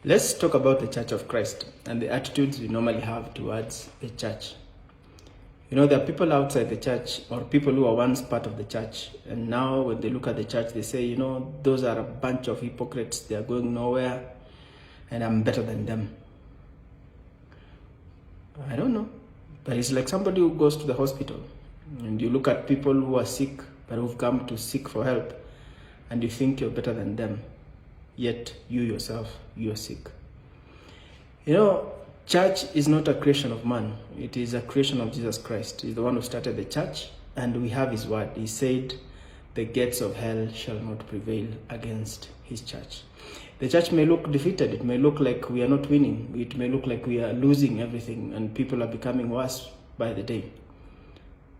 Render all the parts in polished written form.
Let's talk about the Church of Christ and the attitudes we normally have towards the church. You know, there are people outside the church or people who are once part of the church, and now when they look at the church, they say, you know, those are a bunch of hypocrites. They are going nowhere, and I'm better than them. I don't know, but it's like somebody who goes to the hospital, and you look at people who are sick, but who've come to seek for help, and you think you're better than them, yet you yourself, you're sick. You know, church is not a creation of man. It is a creation of Jesus Christ. He's the one who started the church, and we have his word. He said, the gates of hell shall not prevail against his church. The church may look defeated. It may look like we are not winning. It may look like we are losing everything, and people are becoming worse by the day.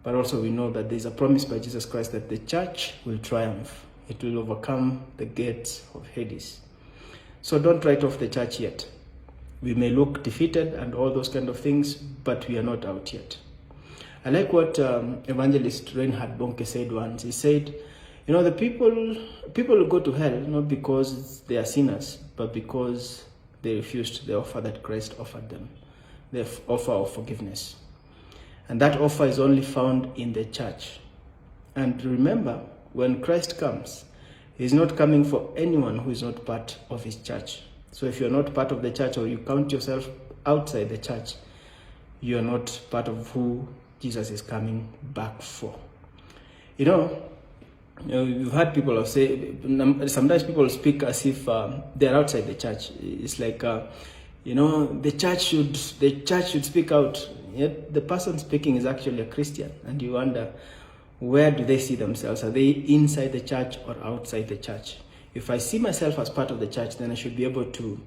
But also we know that there's a promise by Jesus Christ that the church will triumph. It will overcome the gates of Hades. So don't write off the church yet. We may look defeated and all those kind of things, but we are not out yet. I like what evangelist Reinhard Bonke said once. He said, you know, the people will go to hell not because they are sinners, but because they refused the offer that Christ offered them, the offer of forgiveness. And that offer is only found in the church. And remember, when Christ comes, he's not coming for anyone who is not part of his church. So if you're not part of the church, or you count yourself outside the church, you're not part of who Jesus is coming back for. You know, you've heard people say, sometimes people speak as if they're outside the church. It's like, you know, the church should speak out. Yet the person speaking is actually a Christian, and you wonder, where do they see themselves? Are they inside the church or outside the church? If I see myself as part of the church, then I should be able to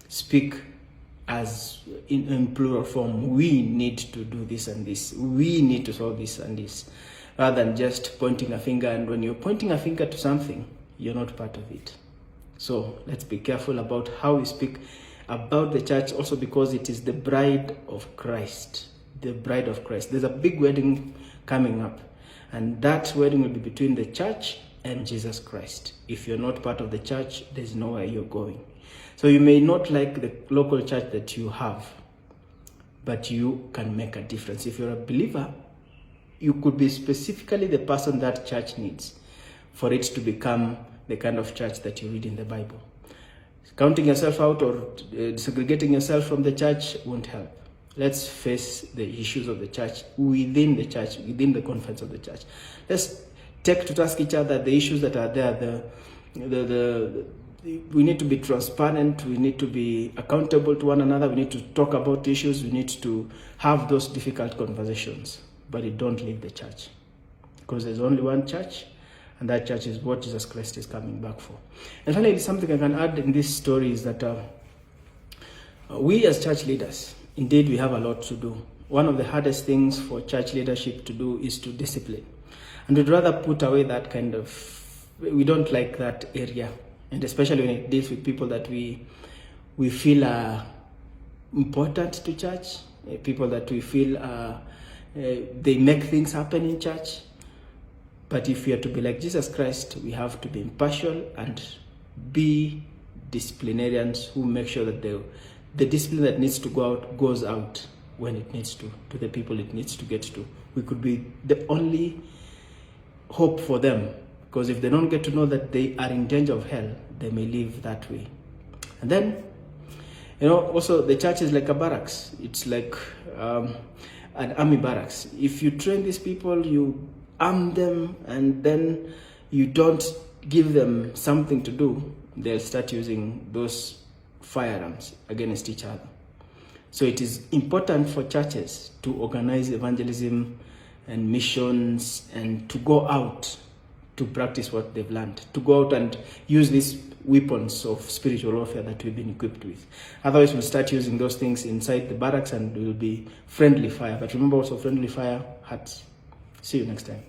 speak as in plural form. We need to do this and this. We need to solve this and this, rather than just pointing a finger. And when you're pointing a finger to something, you're not part of it. So let's be careful about how we speak about the church, also because it is the bride of Christ. The bride of Christ. There's a big wedding coming up, and that wedding will be between the church and Jesus Christ. If you're not part of the church, there's nowhere you're going. So you may not like the local church that you have, but you can make a difference. If you're a believer, you could be specifically the person that church needs for it to become the kind of church that you read in the Bible. Counting yourself out or segregating yourself from the church won't help. Let's face the issues of the church, within the confines of the church. Let's take to task each other the issues that are there. We need to be transparent. We need to be accountable to one another. We need to talk about issues. We need to have those difficult conversations. But you don't leave the church, because there's only one church, and that church is what Jesus Christ is coming back for. And finally, something I can add in this story is that we as church leaders, indeed, we have a lot to do. One of the hardest things for church leadership to do is to discipline. And we'd rather put away that kind of, we don't like that area. And especially when it deals with people that we feel are important to church, people that we feel they make things happen in church. But if we are to be like Jesus Christ, we have to be impartial and be disciplinarians who make sure that the discipline that needs to go out goes out when it needs to the people it needs to get to. We could be the only hope for them, because if they don't get to know that they are in danger of hell, they may live that way. And then, you know, also the church is like a barracks. It's like an army barracks. If you train these people, you arm them, and then you don't give them something to do, they'll start using those firearms against each other. So it is important for churches to organize evangelism and missions, and to go out to practice what they've learned, to go out and use these weapons of spiritual warfare that we've been equipped with. Otherwise, we'll start using those things inside the barracks, and it will be friendly fire. But remember, also, friendly fire hurts. See you next time.